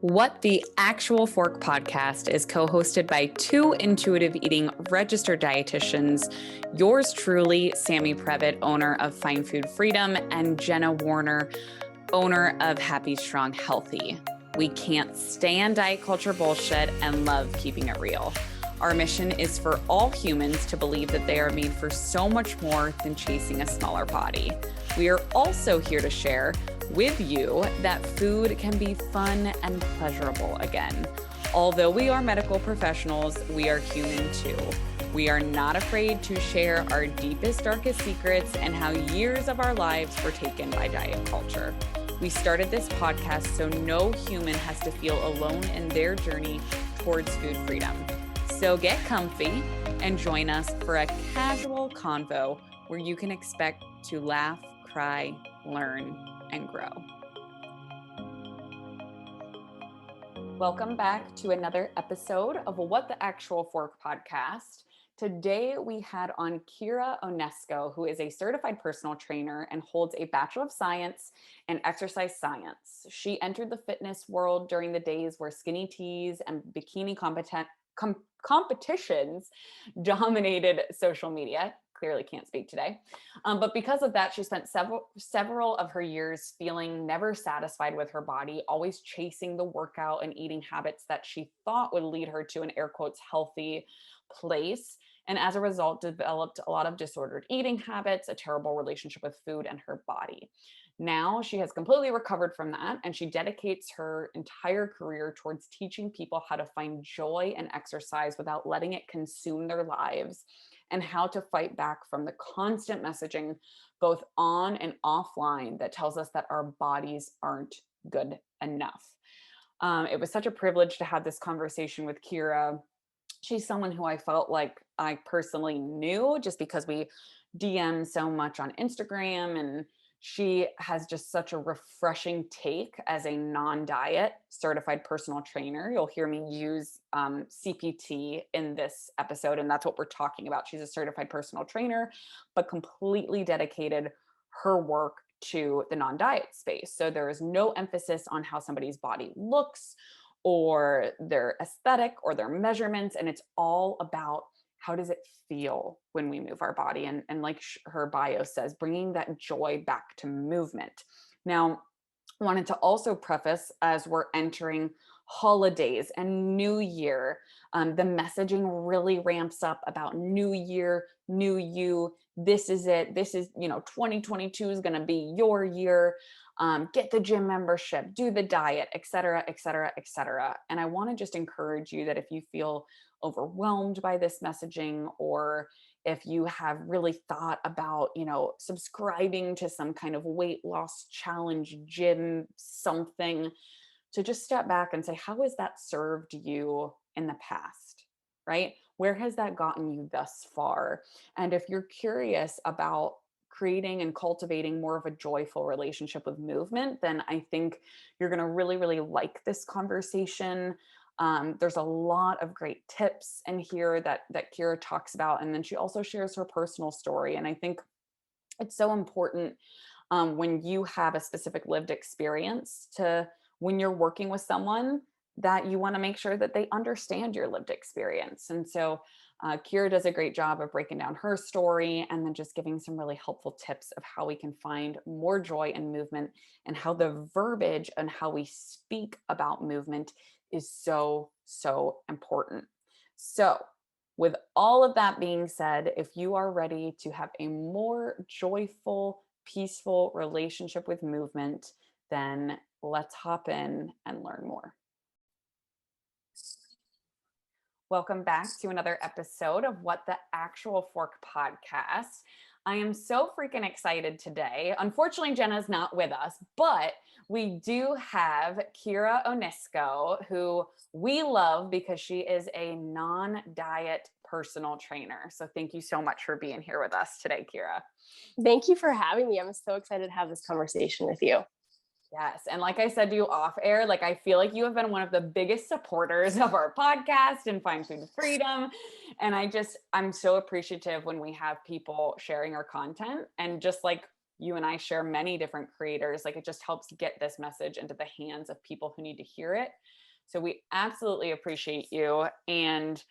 What the Actual Fork podcast is co-hosted by two intuitive eating registered dietitians, yours truly, Sammy Previtt, owner of Fine Food Freedom, and Jenna Warner, owner of Happy Strong Healthy. We can't stand diet culture bullshit and love keeping it real. Our mission is for all humans to believe that they are made for so much more than chasing a smaller body. We are also here to share with you that food can be fun and pleasurable again. Although we are medical professionals, we are human too. We are not afraid to share our deepest, darkest secrets and how years of our lives were taken by diet culture. We started this podcast so no human has to feel alone in their journey towards food freedom. So get comfy and join us for a casual convo where you can expect to laugh, cry, learn, and grow. Welcome back to another episode of What the Actual Fork podcast. Today we had on Kira Onesco, who is a certified personal trainer and holds a Bachelor of Science in Exercise Science. She entered the fitness world during the days where skinny teas and bikini competitions dominated social media. Clearly can't speak today. But because of that, she spent several of her years feeling never satisfied with her body, always chasing the workout and eating habits that she thought would lead her to an air quotes healthy place. And as a result, developed a lot of disordered eating habits, a terrible relationship with food and her body. Now she has completely recovered from that, and she dedicates her entire career towards teaching people how to find joy in exercise without letting it consume their lives, and how to fight back from the constant messaging, both on and offline, that tells us that our bodies aren't good enough. It was such a privilege to have this conversation with Kira. She's someone who I felt like I personally knew just because we DM so much on Instagram, and she has just such a refreshing take as a non-diet certified personal trainer. You'll hear me use CPT in this episode, and that's what we're talking about. She's a certified personal trainer, but completely dedicated her work to the non-diet space. So there is no emphasis on how somebody's body looks or their aesthetic or their measurements, and it's all about how does it feel when we move our body? And like her bio says, bringing that joy back to movement. Now, I wanted to also preface, as we're entering holidays and New Year, the messaging really ramps up about New Year, new you. This is it. This is, 2022 is going to be your year. Get the gym membership, do the diet, et cetera, et cetera, et cetera. And I want to just encourage you that if you feel overwhelmed by this messaging, or if you have really thought about, subscribing to some kind of weight loss challenge, gym, something, to just step back and say, how has that served you in the past, right? Where has that gotten you thus far? And if you're curious about creating and cultivating more of a joyful relationship with movement, then I think you're going to really, really like this conversation. There's a lot of great tips in here that Kira talks about. And then she also shares her personal story. And I think it's so important when you have a specific lived experience when you're working with someone, that you want to make sure that they understand your lived experience. And so Kira does a great job of breaking down her story and then just giving some really helpful tips of how we can find more joy in movement, and how the verbiage and how we speak about movement is so, so important. So with all of that being said, if you are ready to have a more joyful, peaceful relationship with movement, then let's hop in and learn more. Welcome back to another episode of What the Actual Fork podcast. I am so freaking excited today. Unfortunately, Jenna's not with us, but we do have Kira Onesco, who we love because she is a non-diet personal trainer. So thank you so much for being here with us today, Kira. Thank you for having me. I'm so excited to have this conversation with you. Yes. And like I said to you off air, I feel like you have been one of the biggest supporters of our podcast and Fine Food Freedom. And I'm so appreciative when we have people sharing our content and just you and I share many different creators. Like, it just helps get this message into the hands of people who need to hear it. So we absolutely appreciate you. And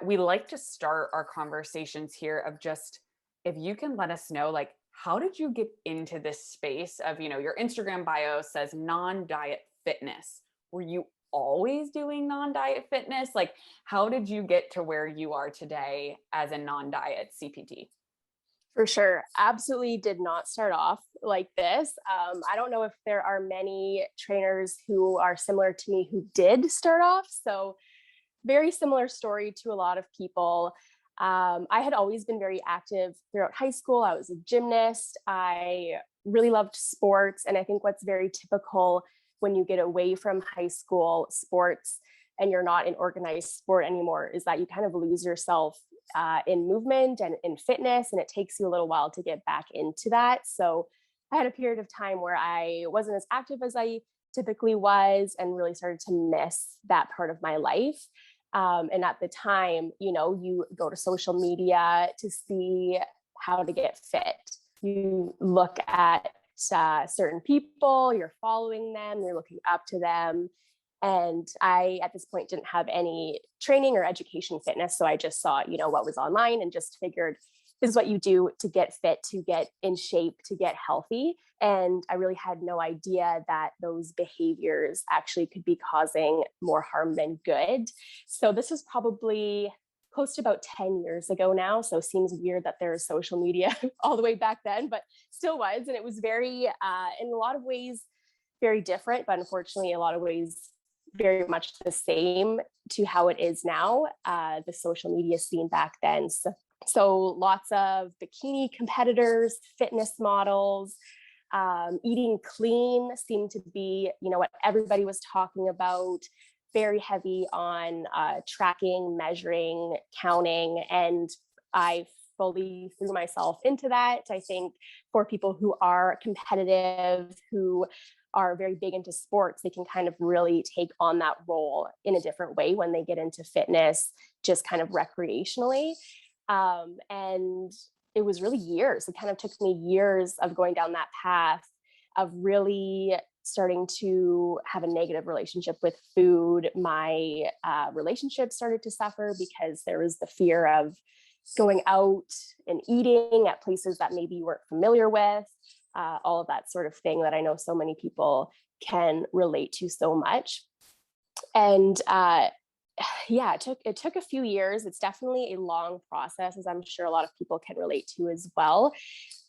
we like to start our conversations here of just, if you can let us know, like, how did you get into this space of, your Instagram bio says non-diet fitness. Were you always doing non-diet fitness? Like, how did you get to where you are today as a non-diet CPT? For sure. Absolutely did not start off like this. I don't know if there are many trainers who are similar to me who did start off. So, very similar story to a lot of people. I had always been very active throughout high school. I was a gymnast. I really loved sports. And I think what's very typical when you get away from high school sports and you're not in organized sport anymore is that you kind of lose yourself in movement and in fitness, and it takes you a little while to get back into that. So I had a period of time where I wasn't as active as I typically was and really started to miss that part of my life. And at the time, you go to social media to see how to get fit. You look at certain people, you're following them, you're looking up to them. And I, at this point, didn't have any training or education fitness. So I just saw, what was online and just figured this is what you do to get fit, to get in shape, to get healthy. And I really had no idea that those behaviors actually could be causing more harm than good. So this was probably close to about 10 years ago now. So it seems weird that there is social media all the way back then, but still was. And it was very, in a lot of ways, very different, but unfortunately, a lot of ways, very much the same to how it is now, the social media scene back then. So lots of bikini competitors, fitness models, eating clean seemed to be, what everybody was talking about, very heavy on tracking, measuring, counting. And I fully threw myself into that. I think for people who are competitive, who are very big into sports, they can kind of really take on that role in a different way when they get into fitness, just kind of recreationally. And it was really years. It kind of took me years of going down that path of really starting to have a negative relationship with food. My relationship started to suffer because there was the fear of going out and eating at places that maybe you weren't familiar with, all of that sort of thing that I know so many people can relate to so much. And yeah, it took a few years. It's definitely a long process, as I'm sure a lot of people can relate to as well.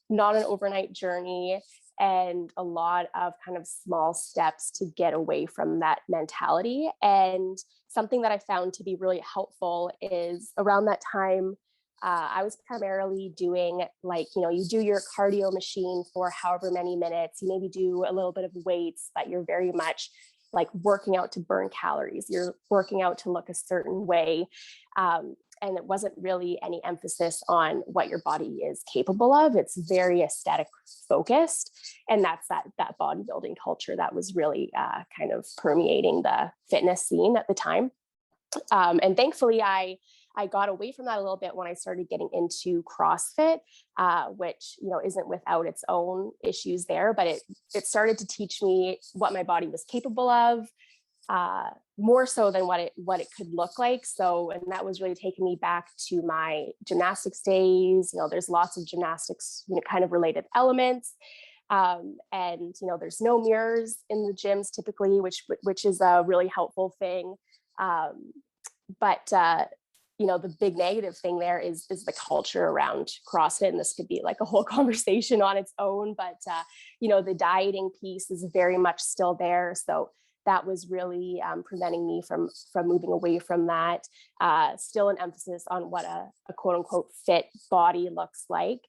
Not an overnight journey, and a lot of kind of small steps to get away from that mentality. And something that I found to be really helpful is around that time, I was primarily doing you do your cardio machine for however many minutes, you maybe do a little bit of weights, but you're very much like working out to burn calories. You're working out to look a certain way. And it wasn't really any emphasis on what your body is capable of. It's very aesthetic focused. And that's that bodybuilding culture that was really kind of permeating the fitness scene at the time. And thankfully, I got away from that a little bit when I started getting into CrossFit, which isn't without its own issues there, but it started to teach me what my body was capable of, more so than what it could look like. So, and that was really taking me back to my gymnastics days. There's lots of gymnastics, kind of related elements. And there's no mirrors in the gyms typically, which is a really helpful thing. But the big negative thing there is the culture around CrossFit. And this could be like a whole conversation on its own, but the dieting piece is very much still there. So that was really preventing me from moving away from that. Still an emphasis on what a quote unquote fit body looks like.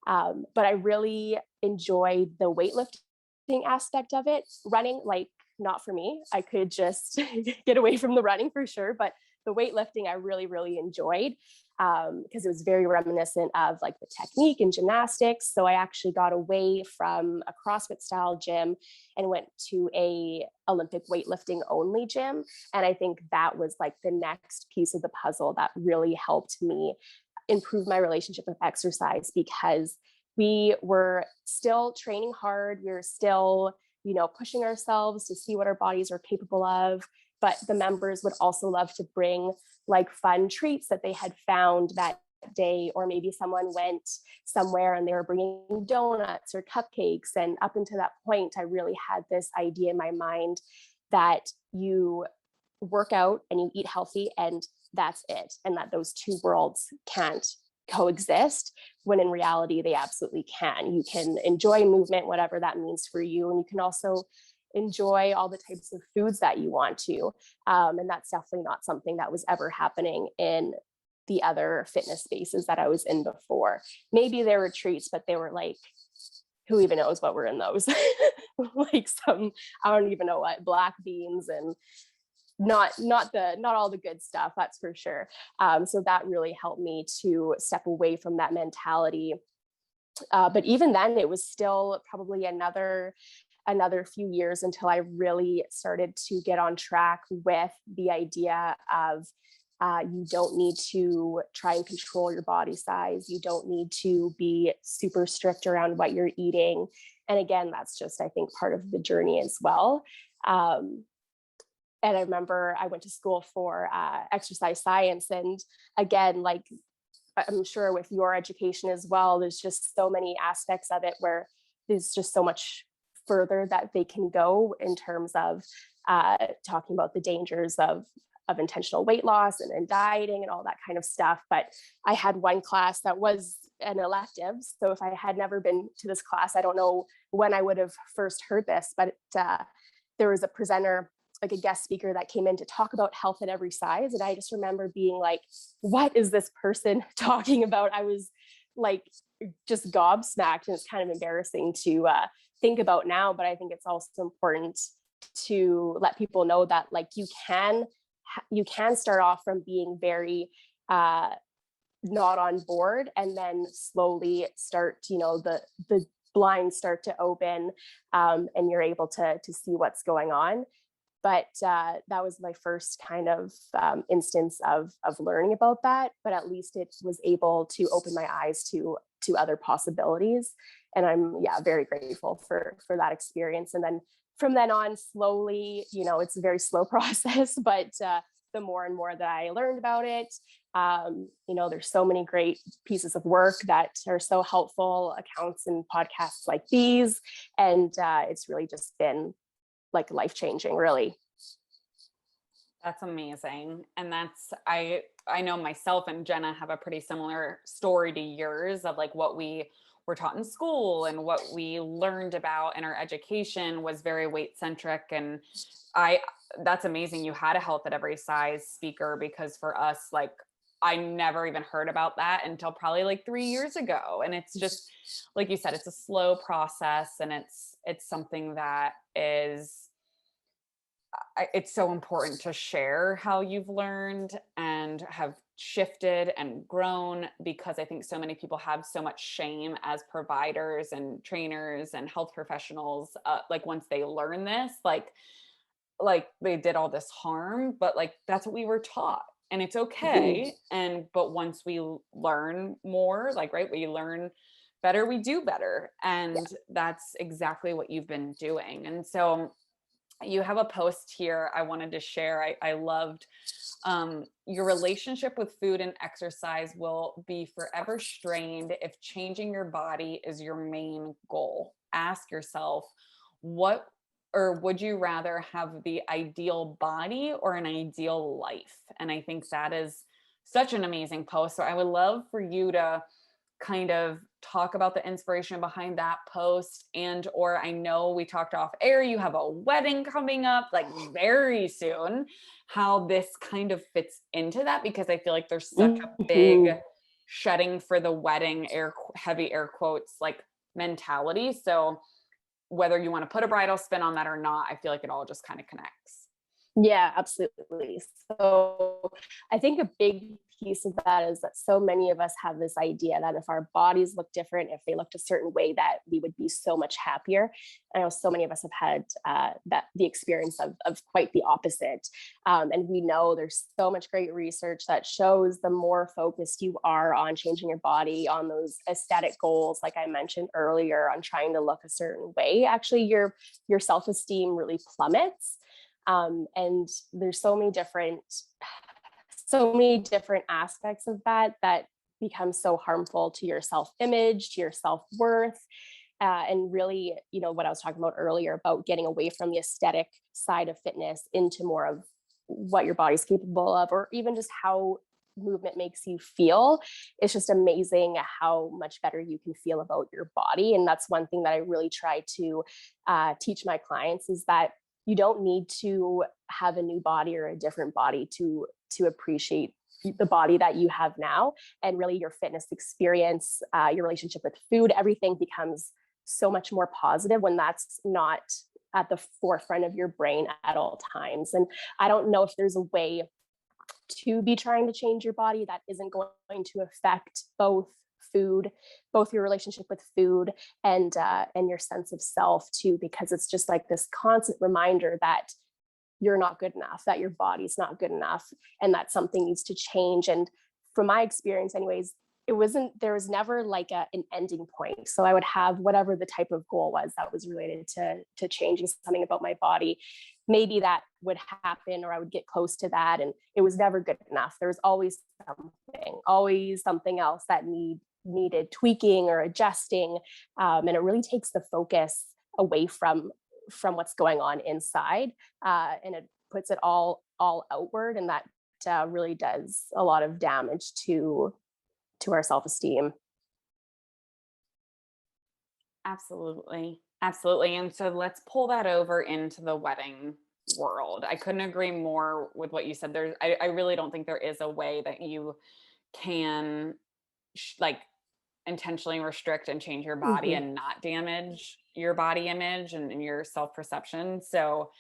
But I really enjoyed the weightlifting aspect of it. Running, not for me. I could just get away from the running for sure, but the weightlifting I really, really enjoyed because it was very reminiscent of like the technique and gymnastics. So I actually got away from a CrossFit style gym and went to a Olympic weightlifting only gym. And I think that was like the next piece of the puzzle that really helped me improve my relationship with exercise, because we were still training hard. We were still, pushing ourselves to see what our bodies are capable of. But the members would also love to bring like fun treats that they had found that day, or maybe someone went somewhere and they were bringing donuts or cupcakes. And up until that point, I really had this idea in my mind that you work out and you eat healthy and that's it, and that those two worlds can't coexist, when in reality they absolutely can. You can enjoy movement, whatever that means for you, and you can also enjoy all the types of foods that you want to. And that's definitely not something that was ever happening in the other fitness spaces that I was in before. Maybe there were treats, but they were like, who even knows what were in those? Like some, I don't even know what, black beans and not all the good stuff, that's for sure. So that really helped me to step away from that mentality. But even then, it was still probably another few years until I really started to get on track with the idea of you don't need to try and control your body size. You don't need to be super strict around what you're eating. And again, that's just, I think, part of the journey as well. And I remember I went to school for exercise science. And again, like I'm sure with your education as well, there's just so many aspects of it where there's just so much further that they can go in terms of talking about the dangers of intentional weight loss and dieting and all that kind of stuff. But I had one class that was an elective. So if I had never been to this class, I don't know when I would have first heard this, but there was a presenter, like a guest speaker, that came in to talk about health at every size. And I just remember being like, what is this person talking about? I was like, just gobsmacked, and it's kind of embarrassing to think about now, but I think it's also important to let people know that like you can start off from being very not on board, and then slowly start, the blinds start to open, and you're able to see what's going on. But that was my first kind of instance of learning about that. But at least it was able to open my eyes to other possibilities. And I'm very grateful for that experience. And then from then on, slowly, it's a very slow process, but the more and more that I learned about it, there's so many great pieces of work that are so helpful, accounts and podcasts like these. And it's really just been like life-changing, really. That's amazing. And I know myself and Jenna have a pretty similar story to yours of like what we were taught in school and what we learned about in our education was very weight centric. And that's amazing. You had a health at every size speaker, because for us, like, I never even heard about that until probably like 3 years ago. And it's just, like you said, it's a slow process, and it's something that it's so important to share how you've learned and have shifted and grown, because I think so many people have so much shame as providers and trainers and health professionals. Like once they learn this, like they did all this harm, but like that's what we were taught, and it's okay. But once we learn more, like, right, we learn better, we do better. And that's exactly what you've been doing. And so you have a post here I wanted to share. I loved your relationship with food and exercise will be forever strained if changing your body is your main goal. Ask yourself, what or would you rather have the ideal body or an ideal life? And I think that is such an amazing post. So I would love for you to kind of talk about the inspiration behind that post. And or I know we talked off air, you have a wedding coming up like very soon, how this kind of fits into that, because I feel like there's such a big shedding for the wedding, heavy air quotes, like mentality. So whether you want to put a bridal spin on that or not, I feel like it all just kind of connects. Yeah, absolutely. So I think a big piece of that is that so many of us have this idea that if our bodies look different, if they looked a certain way, that we would be so much happier. I know so many of us have had that the experience of quite the opposite. And we know there's so much great research that shows the more focused you are on changing your body, on those aesthetic goals, like I mentioned earlier, on trying to look a certain way, actually your self-esteem really plummets. And there's so many different aspects of that become so harmful to your self-image, to your self-worth, and really, what I was talking about earlier about getting away from the aesthetic side of fitness into more of what your body's capable of, or even just how movement makes you feel. It's just amazing how much better you can feel about your body. And that's one thing that I really try to teach my clients, is that you don't need to have a new body or a different body to appreciate the body that you have now. And really your fitness experience, your relationship with food, everything becomes so much more positive when that's not at the forefront of your brain at all times. And I don't know if there's a way to be trying to change your body that isn't going to affect food both your relationship with food and your sense of self too, because it's just like this constant reminder that you're not good enough, that your body's not good enough, and that something needs to change. And from my experience anyways, there was never like an ending point. So I would have whatever the type of goal was that was related to changing something about my body. Maybe that would happen, or I would get close to that, and it was never good enough. There was always something else that needed tweaking or adjusting, and it really takes the focus away from what's going on inside, and it puts it all outward, and that really does a lot of damage to our self-esteem. Absolutely. Absolutely. And so let's pull that over into the wedding world. I couldn't agree more with what you said. I really don't think there is a way that you can like intentionally restrict and change your body Mm-hmm. and not damage your body image and your self perception. So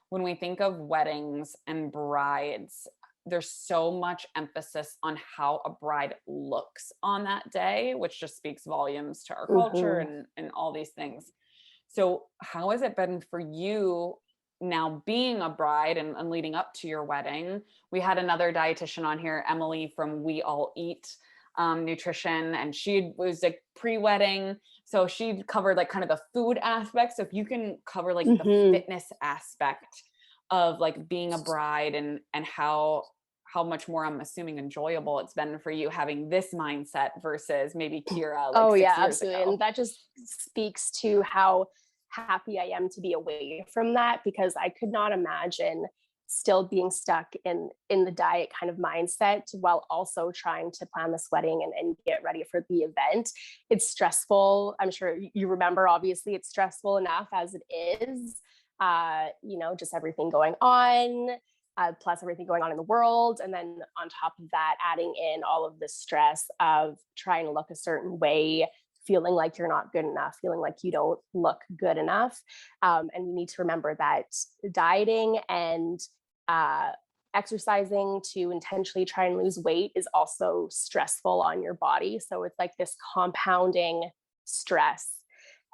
when we think of weddings and brides, there's so much emphasis on how a bride looks on that day, which just speaks volumes to our culture Mm-hmm. and all these things. So, how has it been for you now being a bride and leading up to your wedding? We had another dietitian on here, Emily from We All Eat Nutrition, and she was like pre-wedding. So she covered like kind of the food aspect. So if you can cover like the Mm-hmm. fitness aspect of like being a bride and how much more I'm assuming enjoyable it's been for you having this mindset versus maybe Kira like Oh yeah, 6 years absolutely. ago. And that just speaks to how happy I am to be away from that, because I could not imagine still being stuck in the diet kind of mindset while also trying to plan this wedding and get ready for the event. It's stressful. I'm sure you remember, obviously it's stressful enough as it is. Just everything going on, plus everything going on in the world. And then on top of that, adding in all of the stress of trying to look a certain way, feeling like you're not good enough, feeling like you don't look good enough. And we need to remember that dieting and uh, exercising to intentionally try and lose weight is also stressful on your body. So it's like this compounding stress.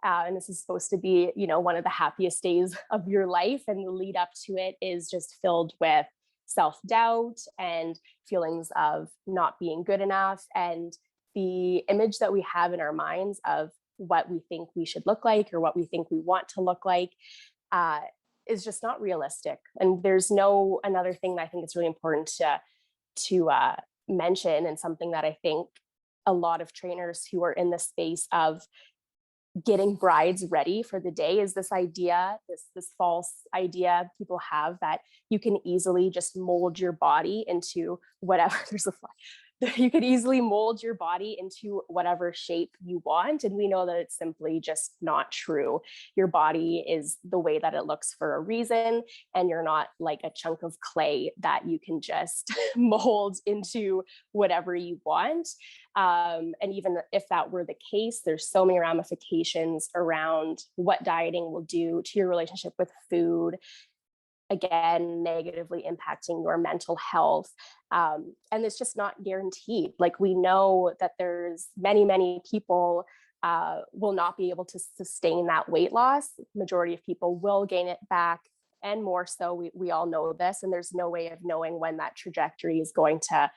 And this is supposed to be, one of the happiest days of your life. And the lead up to it is just filled with self-doubt and feelings of not being good enough. And the image that we have in our minds of what we think we should look like or what we think we want to look like uh, is just not realistic. And there's no another thing that I think it's really important to mention, and something that I think a lot of trainers who are in the space of getting brides ready for the day is this idea, this false idea people have that you can easily just mold your body into whatever there's a fly. You could easily mold your body into whatever shape you want. And we know that it's simply just not true. Your body is the way that it looks for a reason. And you're not like a chunk of clay that you can just mold into whatever you want. And even if that were the case, there's so many ramifications around what dieting will do to your relationship with food, again, negatively impacting your mental health. And it's just not guaranteed. Like, we know that there's many people will not be able to sustain that weight loss. Majority of people will gain it back, and more so, we all know this, and there's no way of knowing when that trajectory is going to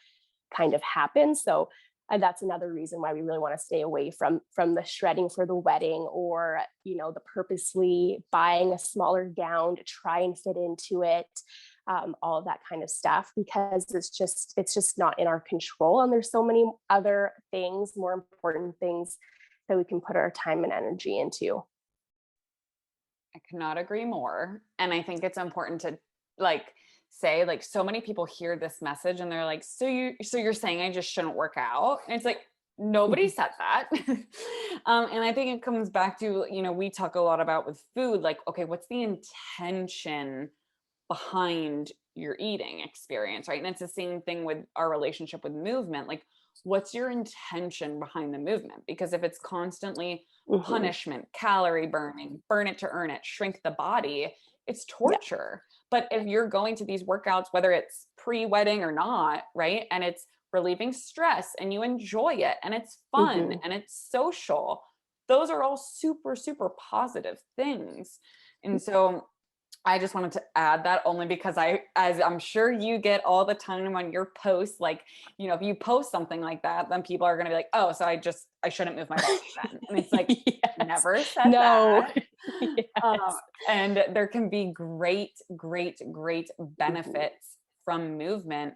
kind of happen. So, and that's another reason why we really want to stay away from the shredding for the wedding, or, you know, the purposely buying a smaller gown to try and fit into it, all of that kind of stuff, because it's just not in our control, and there's so many other things, more important things, that we can put our time and energy into. I cannot agree more. And I think it's important to like say, like, so many people hear this message and they're like, so you're saying I just shouldn't work out? And it's like, nobody Mhm. said that. And I think it comes back to, you know, we talk a lot about with food, like, okay, what's the intention behind your eating experience, right? And it's the same thing with our relationship with movement. Like, what's your intention behind the movement? Because if it's constantly Mhm. punishment, calorie burning, burn it to earn it, shrink the body, it's Yeah. torture. But if you're going to these workouts, whether it's pre-wedding or not, right? And it's relieving stress and you enjoy it and it's fun Mhm. and it's social, those are all super, super positive things. And so I just wanted to add that only because as I'm sure you get all the time on your posts, like, you know, if you post something like that, then people are going to be like, oh, so I shouldn't move my body then. And it's like, Yes. never said No. that. Yes. And there can be great, great, great Mhm. benefits from movement.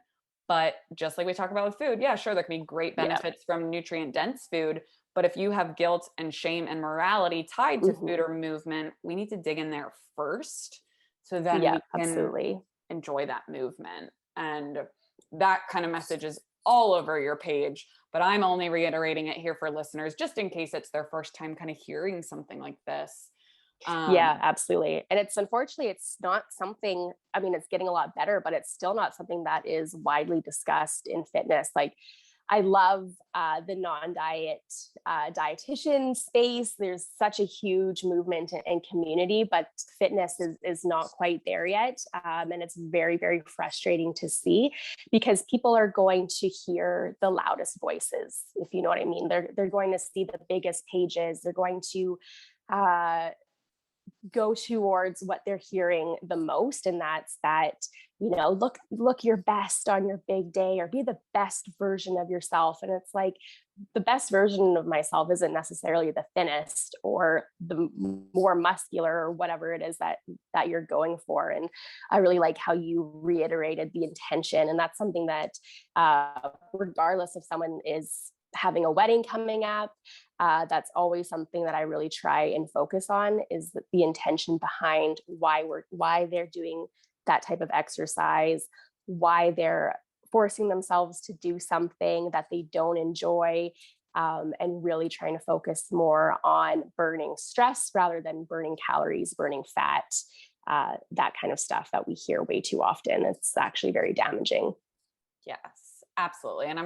But just like we talk about with food, yeah, sure, there can be great Yeah. benefits from nutrient dense food. But if you have guilt and shame and morality tied to food Mhm. or movement, we need to dig in there first so then Yeah, we can absolutely. enjoy that movement. And that kind of message is all over your page, but I'm only reiterating it here for listeners just in case it's their first time kind of hearing something like this. Yeah, um absolutely. And it's, unfortunately, it's not something, I mean, it's getting a lot better, but it's still not something that is widely discussed in fitness. Like, I love the non-diet dietitian space. There's such a huge movement and community, but fitness is not quite there yet. And it's very frustrating to see, because people are going to hear the loudest voices, if you know what I mean. They're going to see the biggest pages. They're going to uh, go towards what they're hearing the most, and that's that, you know, look your best on your big day, or be the best version of yourself. And it's like, the best version of myself isn't necessarily the thinnest or the more muscular or whatever it is that you're going for. And I really like how you reiterated the intention, and that's something that, regardless if someone is having a wedding coming up, that's always something that I really try and focus on, is the intention behind why they're doing that type of exercise, why they're forcing themselves to do something that they don't enjoy, and really trying to focus more on burning stress rather than burning calories, burning fat, that kind of stuff that we hear way too often. It's actually very damaging. yes, absolutely. And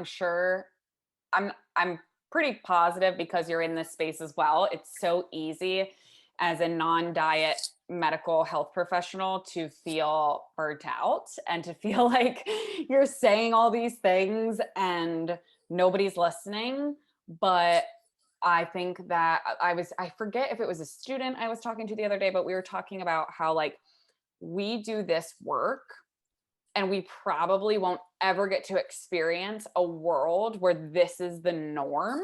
I'm pretty positive, because you're in this space as well. It's so easy as a non-diet medical health professional to feel burnt out and to feel like you're saying all these things and nobody's listening. But I think that I forget if it was a student I was talking to the other day, but we were talking about how, like, we do this work and we probably won't ever get to experience a world where this is the norm,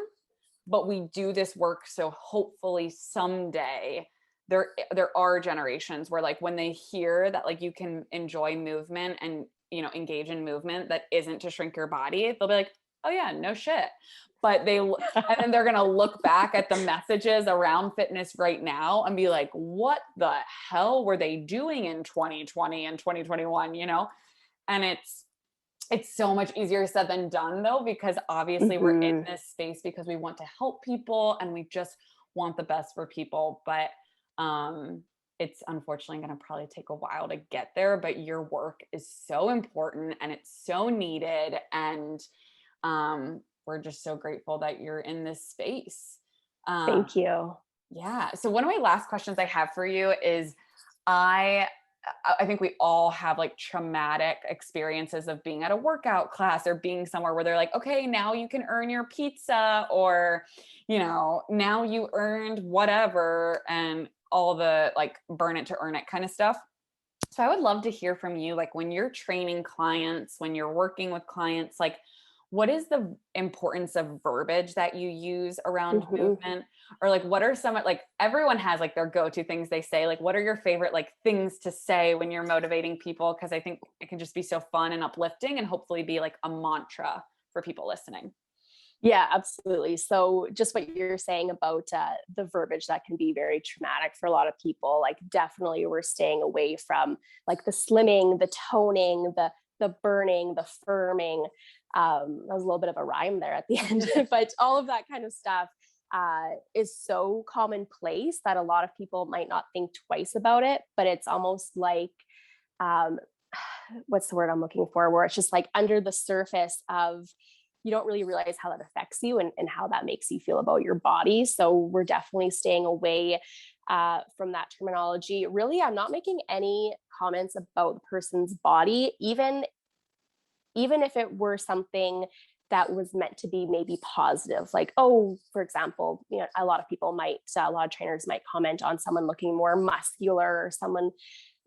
but we do this work so hopefully someday there are generations where, like, when they hear that, like, you can enjoy movement and, you know, engage in movement that isn't to shrink your body, they'll be like, oh yeah, no shit. But and then they're going to look back at the messages around fitness right now and be like, what the hell were they doing in 2020 and 2021, you know? And it's so much easier said than done, though, because obviously we're in Hmm. this space because we want to help people and we just want the best for people. But um it's unfortunately going to probably take a while to get there, but your work is so important and it's so needed. And we're just so grateful that you're in this space. uh Thank you. yeah. So one of my last questions I have for you is, I I think we all have like traumatic experiences of being at a workout class or being somewhere where they're like, okay, now you can earn your pizza, or, now you earned whatever, and all the like burn it to earn it kind of stuff. So I would love to hear from you, like when you're training clients, when you're working with clients, like what is the importance of verbiage that you use around Mhm. movement? Or like what are some, like everyone has like their go-to things they say. Like what are your favorite like things to say when you're motivating people? Because I think it can just be so fun and uplifting and hopefully be like a mantra for people listening. Yeah, absolutely. So, just what you're saying about the verbiage that can be very traumatic for a lot of people, like definitely we're staying away from like the slimming, the toning, the burning, the firming. That was a little bit of a rhyme there at the end, but all of that kind of stuff is so commonplace that a lot of people might not think twice about it. But it's almost like um, what's the word I'm looking for, where it's just like under the surface of you don't really realize how that affects you and how that makes you feel about your body. So we're definitely staying away from that terminology. Really, I'm not making any comments about the person's body, even if it were something that was meant to be maybe positive, like, oh, for example, a lot of people might a lot of trainers might comment on someone looking more muscular or someone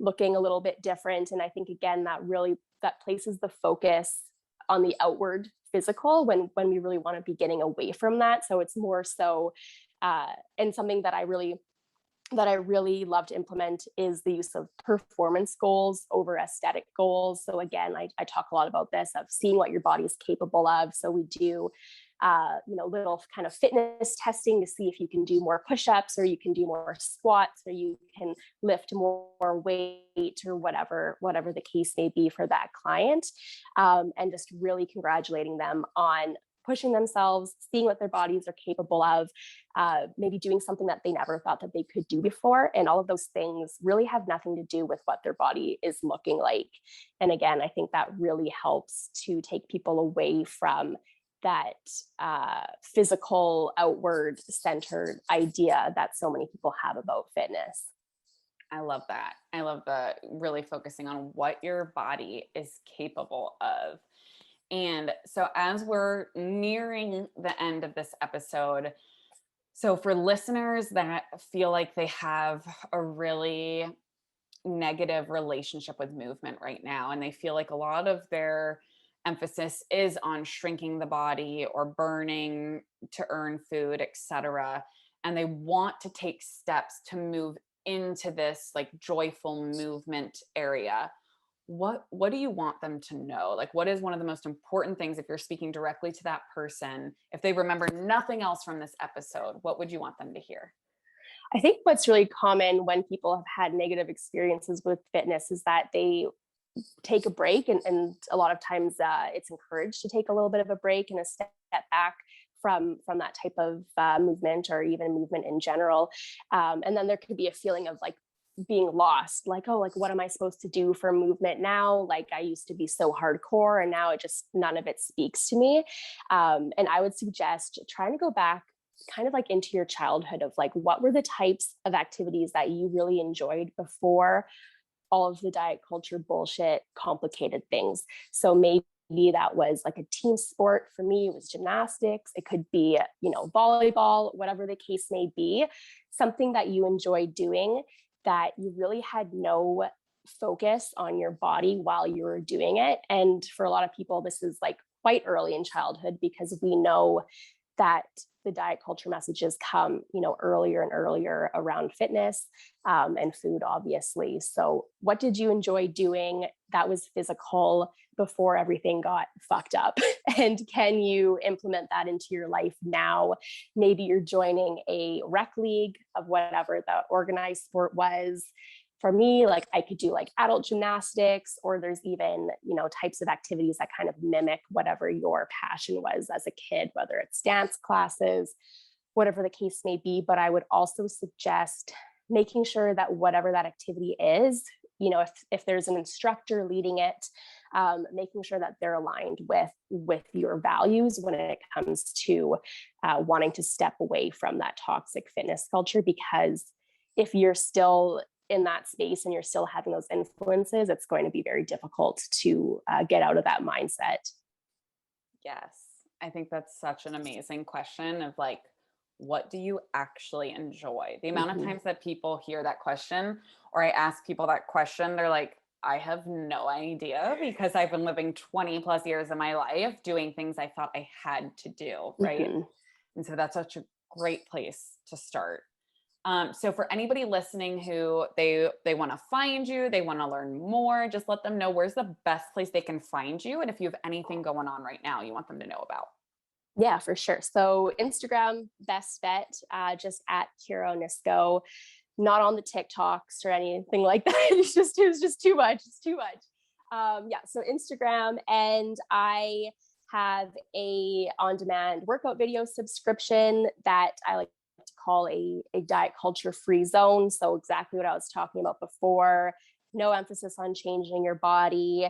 looking a little bit different. And I think again that places the focus on the outward physical when we really want to be getting away from that. So it's more so and something that I really love to implement is the use of performance goals over aesthetic goals. So again, I talk a lot about this of seeing what your body is capable of. So we do, little kind of fitness testing to see if you can do more push-ups or you can do more squats or you can lift more weight or whatever the case may be for that client, and just really congratulating them on pushing themselves, seeing what their bodies are capable of, maybe doing something that they never thought that they could do before. And all of those things really have nothing to do with what their body is looking like. And again, I think that really helps to take people away from that physical, outward centered idea that so many people have about fitness. I love that. I love the really focusing on what your body is capable of. And so, as we're nearing the end of this episode, so for listeners that feel like they have a really negative relationship with movement right now, and they feel like a lot of their emphasis is on shrinking the body or burning to earn food, etc., and they want to take steps to move into this like joyful movement area, what do you want them to know? Like what is one of the most important things, if you're speaking directly to that person, if they remember nothing else from this episode, what would you want them to hear? I think what's really common when people have had negative experiences with fitness is that they take a break, and a lot of times it's encouraged to take a little bit of a break and a step back from that type of movement or even movement in general. And then there could be a feeling of like being lost, like, oh, like what am I supposed to do for movement now? Like I used to be so hardcore and now it just none of it speaks to me. And I would suggest trying to go back kind of like into your childhood of like what were the types of activities that you really enjoyed before all of the diet culture bullshit complicated things. So maybe that was like a team sport. For me, it was gymnastics. It could be, volleyball, whatever the case may be, something that you enjoy doing that you really had no focus on your body while you were doing it. And for a lot of people, this is like quite early in childhood because we know that the diet culture messages come, earlier and earlier around fitness and food, obviously. So what did you enjoy doing that was physical before everything got fucked up? And can you implement that into your life now? Maybe you're joining a rec league of whatever the organized sport was. For me, like I could do like adult gymnastics, or there's even, types of activities that kind of mimic whatever your passion was as a kid, whether it's dance classes, whatever the case may be. But I would also suggest making sure that whatever that activity is, if there's an instructor leading it, making sure that they're aligned with your values when it comes to wanting to step away from that toxic fitness culture. Because if you're still in that space and you're still having those influences, it's going to be very difficult to get out of that mindset. Yes. I think that's such an amazing question of like, what do you actually enjoy? The amount of times that people hear that question, or I ask people that question, they're like, I have no idea, because I've been living 20 plus years of my life doing things I thought I had to do. Right. And so that's such a great place to start. So for anybody listening who they want to find you, they want to learn more, just let them know where's the best place they can find you. And if you have anything going on right now you want them to know about. Yeah, for sure. So Instagram, best bet, just at Kira Onisko, not on the TikToks or anything like that. It was just too much. It's too much. Yeah. So Instagram, and I have a on-demand workout video subscription that I like to call a diet culture free zone. So exactly what I was talking about before, no emphasis on changing your body.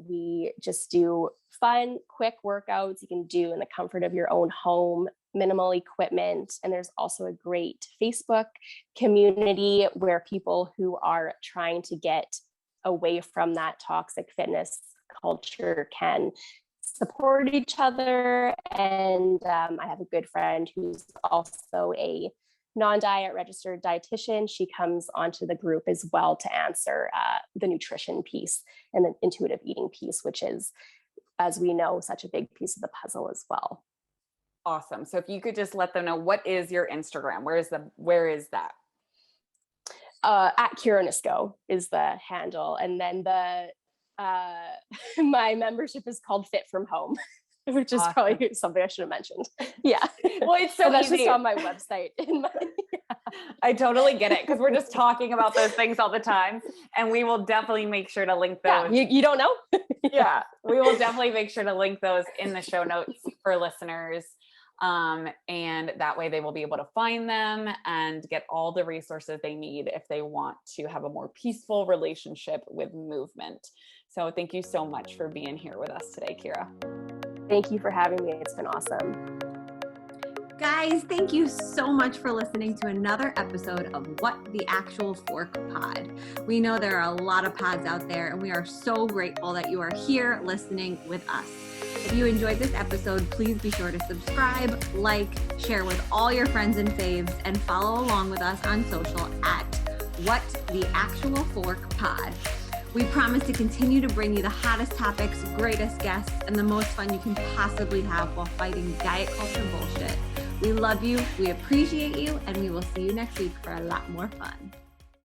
We just do fun, quick workouts you can do in the comfort of your own home, minimal equipment. And there's also a great Facebook community where people who are trying to get away from that toxic fitness culture can support each other. And I have a good friend who's also a non-diet registered dietitian. She comes onto the group as well to answer the nutrition piece and the intuitive eating piece, which is, as we know, such a big piece of the puzzle as well. Awesome. So if you could just let them know, what is your Instagram? Where is that? At Kira Onisko is the handle. And then my membership is called Fit From Home, which is probably something I should have mentioned. Yeah. Well, it's so that's easy. just on my website. I totally get it, because we're just talking about those things all the time, and we will definitely make sure to link those. Yeah, you don't know? Yeah, we will definitely make sure to link those in the show notes for listeners. And that way they will be able to find them and get all the resources they need if they want to have a more peaceful relationship with movement. So thank you so much for being here with us today, Kira. Thank you for having me. It's been awesome. Guys, thank you so much for listening to another episode of What the Actual Fork Pod. We know there are a lot of pods out there, and we are so grateful that you are here listening with us. If you enjoyed this episode, please be sure to subscribe, like, share with all your friends and faves, and follow along with us on social at What the Actual Fork Pod. We promise to continue to bring you the hottest topics, greatest guests, and the most fun you can possibly have while fighting diet culture bullshit. We love you, we appreciate you, and we will see you next week for a lot more fun.